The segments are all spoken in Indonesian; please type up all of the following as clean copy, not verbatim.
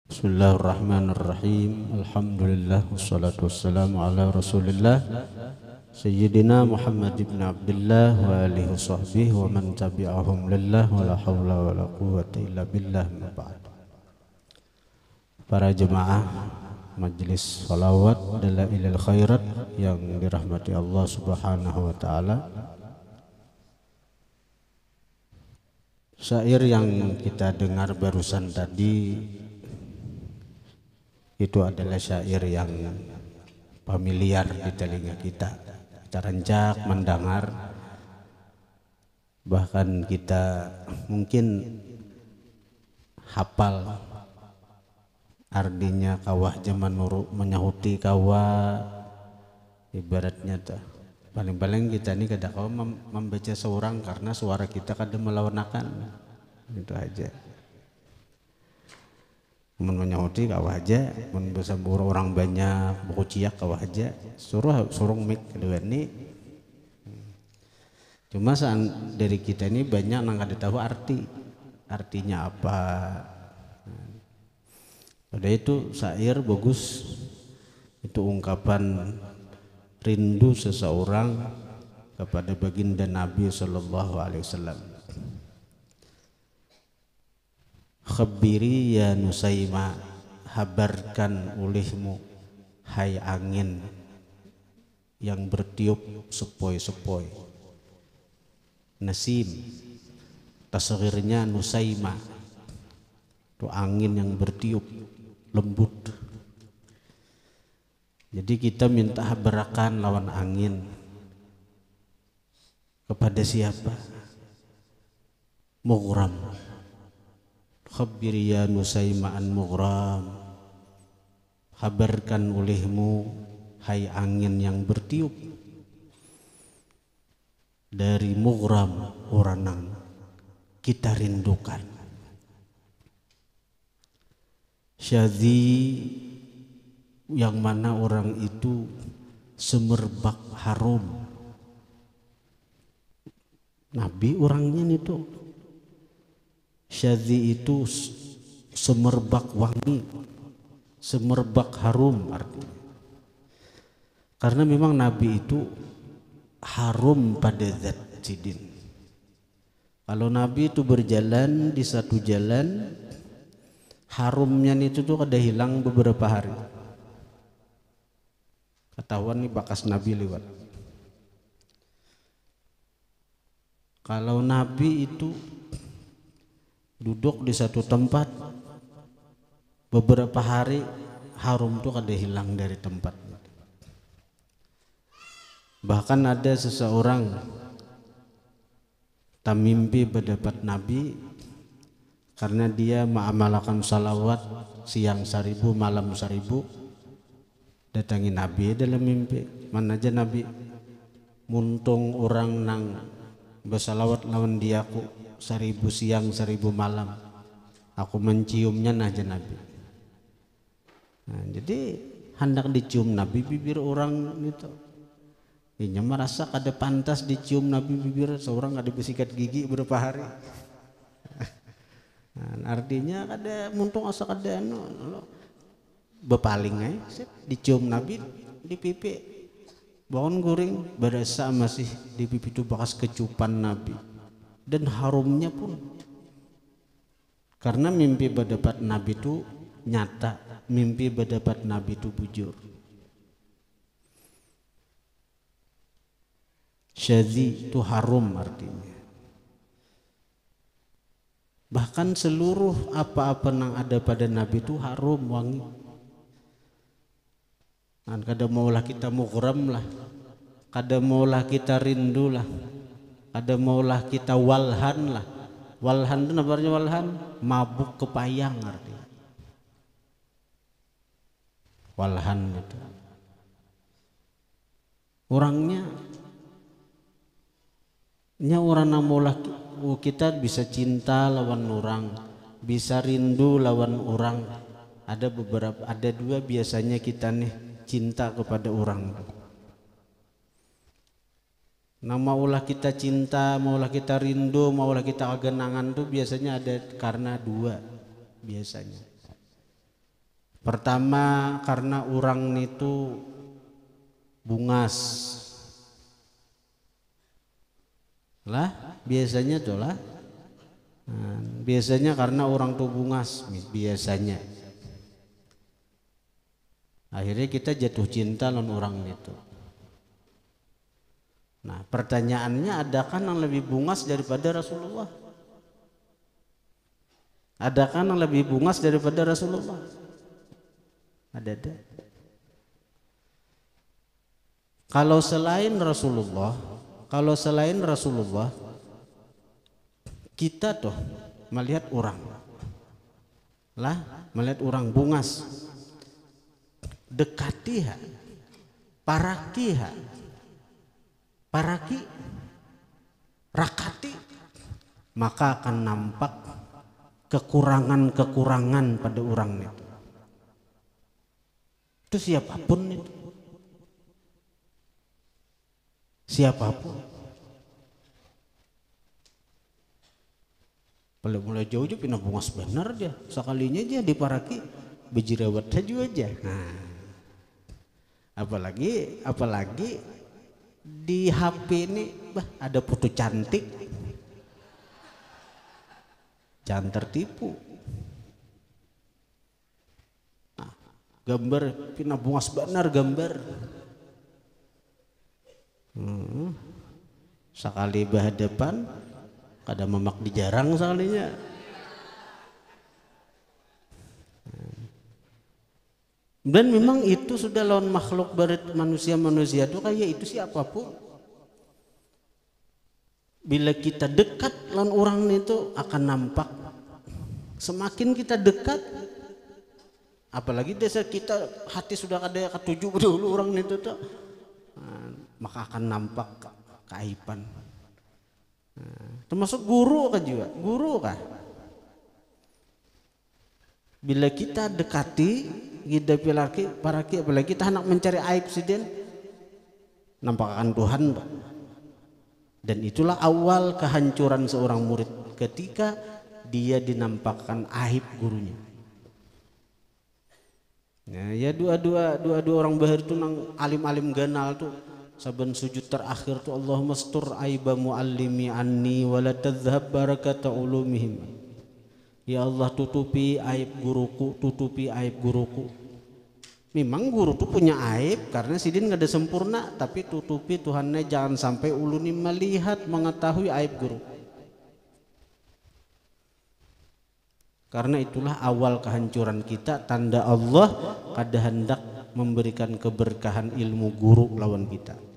Bismillahirrahmanirrahim. Alhamdulillah wassalatu wassalamu ala Rasulillah Sayyidina Muhammad ibn Abdullah wa alihi wasahbihi wa man tabi'ahum lillah wa la hawla wa la quwwata illa billah ma ba'd. Para jemaah Majlis Salawat Dalailul Khairat yang dirahmati Allah Subhanahu wa taala. Syair yang kita dengar barusan tadi itu adalah syair yang familiar di telinga kita. Kita rancak mendengar, bahkan kita mungkin hafal artinya. Kawah zaman menyahuti kawah, ibaratnya tuh paling-paling kita ini kada kau membaca seorang karena suara kita kada melawarnakan, itu aja. Menyahuti kawah aja, bersambur orang banyak, buku ciak kawah aja, suruh mik kedua ini. Cuma dari kita ini banyak yang kada tahu artinya apa. Pada itu syair bagus, itu ungkapan rindu seseorang kepada baginda Nabi Sallallahu Alaihi Wasallam. Khabiri ya Nusaima, habarkan olehmu hai angin yang bertiup sepoi-sepoi. Nasim, tasghirnya Nusaima, itu angin yang bertiup lembut. Jadi kita minta habarakan lawan angin kepada siapa? Mughram. Khabir ya Nusaima'an mughram, habarkan olehmu hai angin yang bertiup dari mughram, orang yang kita rindukan. Syadhi, yang mana orang itu semerbak harum. Nabi orangnya itu syadhi, itu semerbak wangi, semerbak harum artinya. Karena memang Nabi itu harum pada zat sidin. Kalau Nabi itu berjalan di satu jalan, harumnya itu tuh kada hilang beberapa hari. Ketahuan nih bakas Nabi lewat. Kalau Nabi itu duduk di satu tempat beberapa hari, harum tuh kada hilang dari tempat. Bahkan ada seseorang tamimpi berdapat Nabi karena dia mengamalkan salawat siang 1000 malam 1000. Datangi Nabi dalam mimpi, mana aja Nabi muntung orang nang bersalawat lawan dia aku 1000 siang 1000 malam, aku menciumnya aja Nabi. Nah, jadi hendak dicium Nabi bibir orang itu. Ini merasa kada pantas dicium Nabi bibir seorang kada bersikat gigi berapa hari. Nah, artinya kada muntung asa kada bepaling dicium Nabi di pipi, bangun guring berasa masih di pipi itu bekas kecupan Nabi. Dan harumnya pun, karena mimpi berdapat Nabi itu nyata, mimpi berdapat Nabi itu bujur. Syadhi itu harum artinya. Bahkan seluruh apa-apa yang ada pada Nabi itu harum, wangi. Kan kada maulah kita mughram lah, kada maulah kita rindu lah, ada maulah kita walhan lah. Walhan itu namanya walhan, mabuk kepayang artinya. Walhan itu orangnya orang maulah kita bisa cinta lawan orang, bisa rindu lawan orang. Ada dua biasanya kita nih cinta kepada orang. Nah, maulah kita cinta, maulah kita rindu, maulah kita kegenangan tuh biasanya ada karena dua biasanya. Pertama karena orang itu bungas lah, biasanya tuh lah. Biasanya karena orang tuh bungas, biasanya. Akhirnya kita jatuh cinta lawan orang itu. Nah, pertanyaannya, adakah yang lebih bungas daripada Rasulullah? Adakah yang lebih bungas daripada Rasulullah? Ada. Kalau selain Rasulullah, kita tuh melihat orang bungas, dekatiha, parakiha, rakati, maka akan nampak kekurangan-kekurangan pada orang itu. Itu siapapun itu. Siapapun. Kalau mulai jauh pindah bungas benar dia. Sekalinya dia diparaki bejerawat saja aja. Nah, apalagi di HP ini ada foto cantik, jangan tertipu. Nah, gambar pindah bungas benar gambar. Sekali berhadapan kada memak di jarang sekalinya. Dan memang itu sudah lawan makhluk berit manusia itu kayak itu siapapun. Bila kita dekat lawan orang itu akan nampak. Semakin kita dekat, apalagi desa kita hati sudah ada ketuju dulu orang itu tuh, maka akan nampak keaiban. Termasuk guru kan juga, bila kita dekati kita paraki, apalagi kita hendak mencari aib siden, nampakkan Tuhan. Dan itulah awal kehancuran seorang murid, ketika dia dinampakkan aib gurunya. Ya dua orang bahar itu nang alim-alim ganal tuh. Saban sujud terakhir tuh, Allahumma stur aiba muallimi anni wala tadhhab barakata ulumihim. Ya Allah, tutupi aib guruku. Memang guru tuh punya aib karena sidin nggak ada sempurna, tapi tutupi Tuhannya, jangan sampai uluni melihat mengetahui aib guru. Karena itulah awal kehancuran kita, tanda Allah kada hendak memberikan keberkahan ilmu guru lawan kita.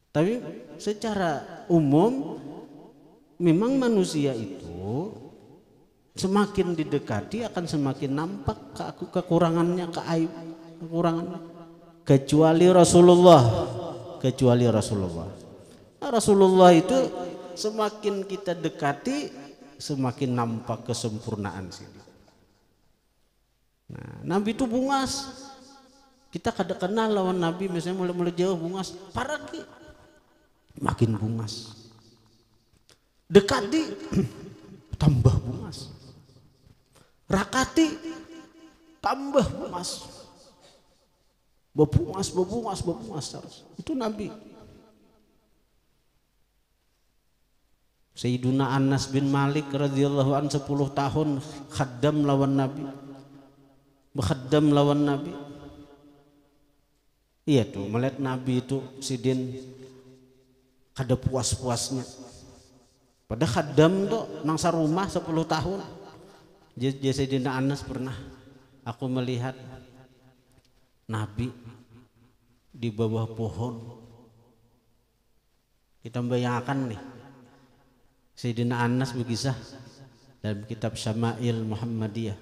Tapi secara umum memang manusia itu semakin didekati akan semakin nampak kekurangannya, kekurangannya. Kecuali Rasulullah. Nah, Rasulullah itu semakin kita dekati semakin nampak kesempurnaan sini. Nah, Nabi itu bungas. Kita kada kenal lawan Nabi, misalnya mulai jauh bungas, paraki makin bungas. Dekati tambah bungas. Rakati tambah bungas. Bebungas terus. Itu Nabi. Sayyiduna Anas bin Malik radhiyallahu an 10 tahun khaddam lawan Nabi. Iya tuh, melihat Nabi itu sidin kada puas-puasnya. Pada khaddam tuh nang sarumah 10 tahun. Jadi Sayyidina Anas pernah, aku melihat Nabi di bawah pohon. Kita membayangkan nih, Sayyidina Anas berkisah dalam kitab Syama'il Muhammadiyah.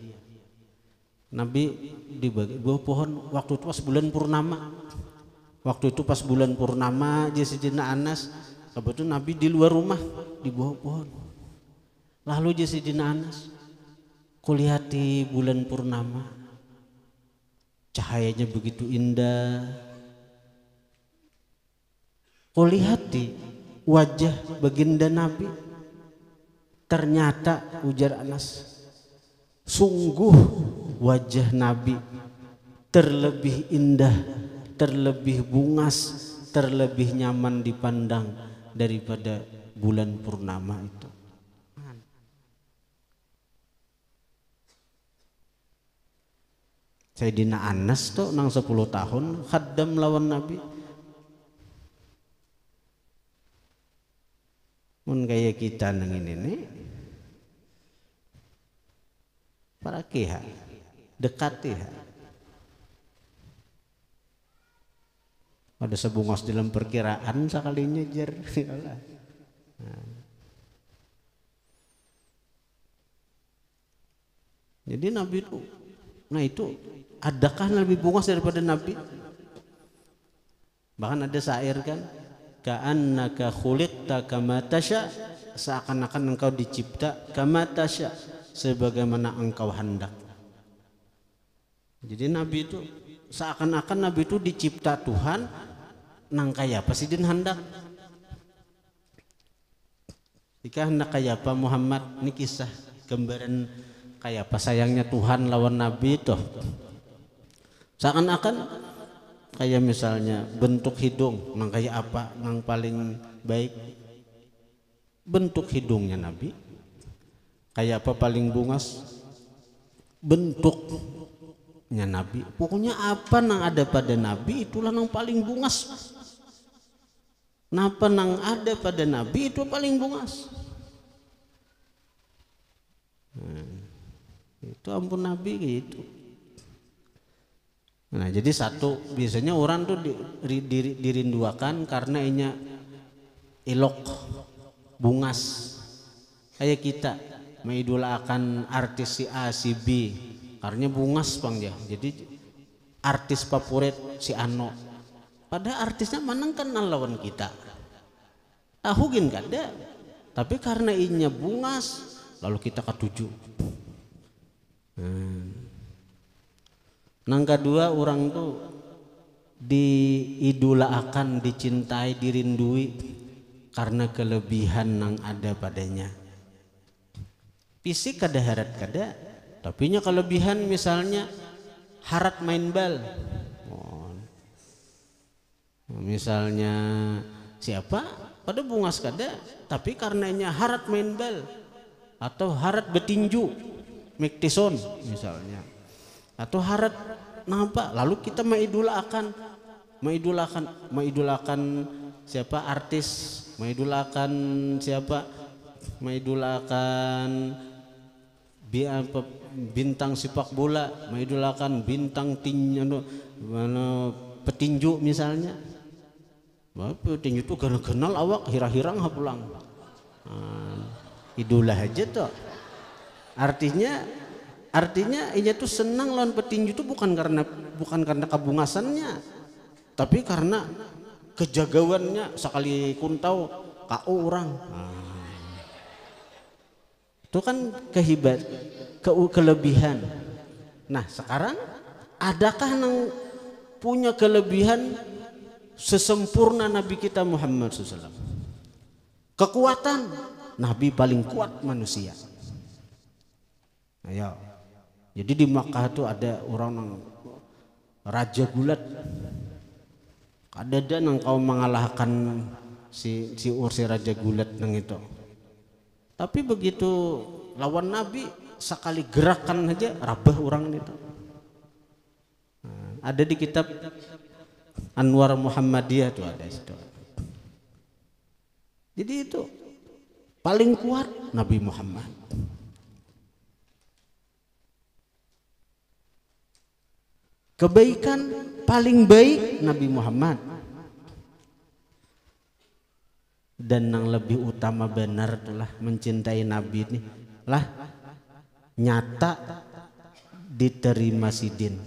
Nabi di bawah pohon waktu itu pas bulan purnama. Sayyidina Anas, kebetulan Nabi di luar rumah di bawah pohon. Lalu Sayyidina Anas, kulihat di bulan purnama, cahayanya begitu indah. Kulihat di wajah baginda Nabi. Ternyata ujar Anas, Sungguh wajah Nabi terlebih indah, terlebih bungas, terlebih nyaman dipandang daripada bulan purnama itu. Sayyidina Anas tuh nang 10 tahun khaddam lawan Nabi. Mun kayak kita nang ini para kiha dekati ha. Ada sebungos dalam perkiraan sekalinya jer. Jadi Nabi itu, nah itu adakah lebih bungas daripada Nabi? Bahkan ada syair kan, ka'annaka khuliqta kama tasya, seakan-akan engkau dicipta kama tasya, sebagaimana engkau hendak. Jadi Nabi itu seakan-akan Nabi itu dicipta Tuhan nang kaya apa sih din hendak. Jika hendak kaya apa Muhammad, ini kisah gambaran kaya apa sayangnya Tuhan lawan Nabi itu. Seakan-akan kayak misalnya bentuk hidung nang kayak apa nang paling baik, bentuk hidungnya Nabi kayak apa paling bungas, bentuknya Nabi, pokoknya apa nang ada pada Nabi itulah nang paling bungas. Napa nang ada pada Nabi itu paling bungas. Itu ampun Nabi gitu. Nah jadi satu biasanya orang tuh dirinduakan karena inya ilok bungas. Kayak kita mengidolakan artis si A si B karena bungas bang ya. Jadi artis favorit si Ano. Padahal artisnya manang kenal lawan kita. Tahu gin kada. Tapi karena inya bungas lalu kita ketuju. Nang kedua orang tuh diidolakan, dicintai, dirindui karena kelebihan nang ada padanya. Fisik kada harat kada, tapi nya kelebihan misalnya harat main bal. Misalnya siapa? Pada bungas kada, tapi karenanya harat main bal atau harat betinju, Miktison misalnya. Atau harat nampak lalu kita mengidolakan siapa artis, mengidolakan siapa, mengidolakan bintang sepak bola, mengidolakan bintang petinju misalnya. Petinju itu kenal awak hirang-hirang pulang. Idola aja tuh. Artinya ia tuh senang lawan petinju itu bukan karena kabungasannya, tapi karena kejagawannya sekali kuntau KO orang. Itu kan kelebihan. Nah sekarang adakah yang punya kelebihan sesempurna Nabi kita Muhammad SAW? Kekuatan Nabi paling kuat manusia. Ayo. Jadi di Makkah itu ada orang raja gulat. Ada nang kau mengalahkan si raja gulat nang itu. Tapi begitu lawan Nabi sekali gerakan aja rabah orang itu. Ada di kitab Anwar Muhammadiyah tuh ada itu. Jadi itu paling kuat Nabi Muhammad. Kebaikan paling baik Nabi Muhammad. Dan yang lebih utama benar itulah mencintai Nabi ini lah nyata diterima sidin.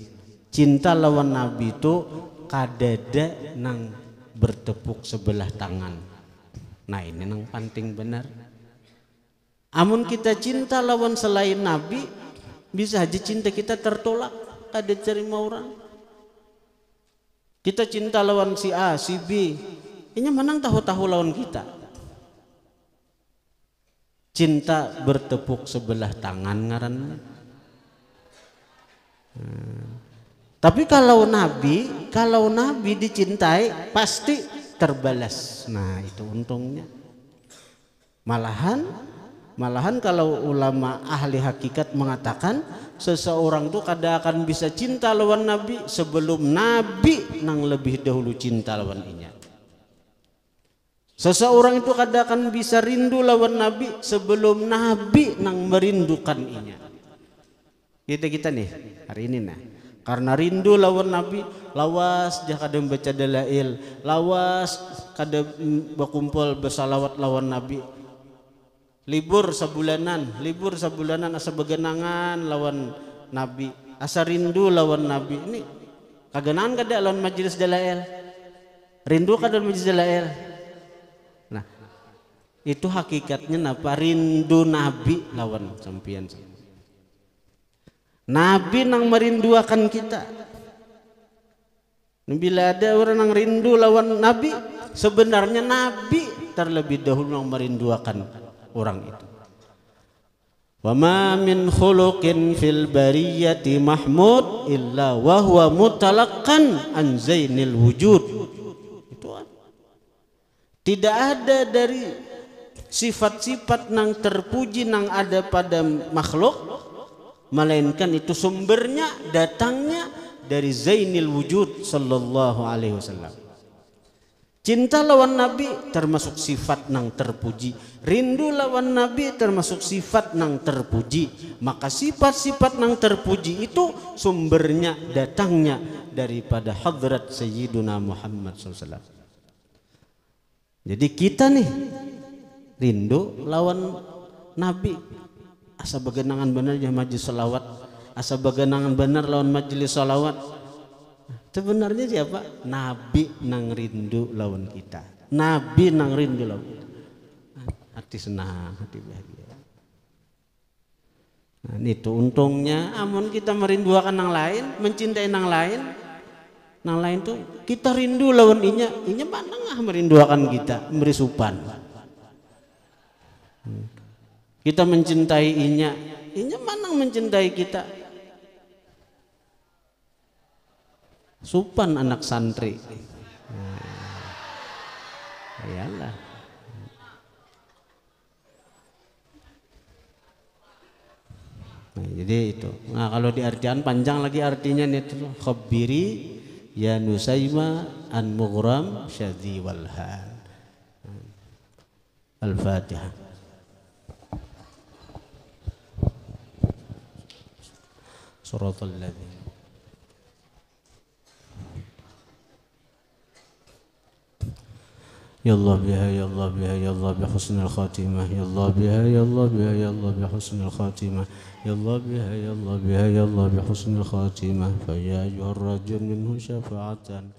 Cinta lawan Nabi itu kadada nang bertepuk sebelah tangan. Nah ini nang penting benar. Amun kita cinta lawan selain Nabi, bisa aja cinta kita tertolak, kada terima orang. Kita cinta lawan si A, si B, ini menang tahu-tahu lawan kita. Cinta bertepuk sebelah tangan ngarannya. Tapi kalau Nabi dicintai pasti terbalas. Nah, itu untungnya. Malahan kalau ulama ahli hakikat mengatakan seseorang itu kada akan bisa cinta lawan Nabi sebelum Nabi nang lebih dahulu cinta lawan inya. Seseorang itu kada akan bisa rindu lawan Nabi sebelum Nabi nang merindukan inya. Kita nih hari ini nah. Karena rindu lawan Nabi, lawas jah kada membaca dalail, lawas kada berkumpul bersalawat lawan Nabi. Libur sabulanan asa begenangan lawan Nabi, asa rindu lawan Nabi. Ini kagenangan kada lawan majelis dalail? Rindu kada lawan majelis dalail? Nah, itu hakikatnya napa rindu Nabi lawan sampian. Nabi nang merinduakan kita. Bila ada orang yang rindu lawan Nabi, sebenarnya Nabi terlebih dahulu yang merinduakan orang itu. Wa ma min khuluqin fil bariyati mahmud illa wa huwa mutalaqqan an zainil wujud. Itu tidak ada dari sifat-sifat nang terpuji nang ada pada makhluk, melainkan itu sumbernya datangnya dari zainil wujud sallallahu alaihi wasallam. Cinta lawan Nabi termasuk sifat nang terpuji, rindu lawan Nabi termasuk sifat nang terpuji. Maka sifat-sifat nang terpuji itu sumbernya datangnya daripada hadrat Sayyiduna Muhammad SAW. Jadi kita nih rindu lawan Nabi, asa begenangan benar ya majelis salawat, asa begenangan benar lawan majelis salawat. Sebenarnya siapa? Nabi nang rindu lawan kita. Nabi nang rindu lawan kita. Hati senang, hati bahagia. Nah, itu untungnya amun kita merindukan nang lain, mencintai nang lain tuh kita rindu lawan inya mana ngah merindukan kita, memberi supan. Kita mencintai inya mana mencintai kita. Supan anak santri. Iyalah. Nah, jadi itu. Nah, kalau di artian panjang lagi artinya itu khabiri ya Nusaima an mughram syadhi wal hal. Al-Fatihah. Suratul ladzina Ya Allah biha ya Allah biha ya Allah bi husnil khatimah ya Allah biha ya Allah biha ya Allah bi husnil khatimah ya Allah biha ya Allah biha ya Allah bi husnil khatimah fa ya ayyuhar rajul minhu syafa'atan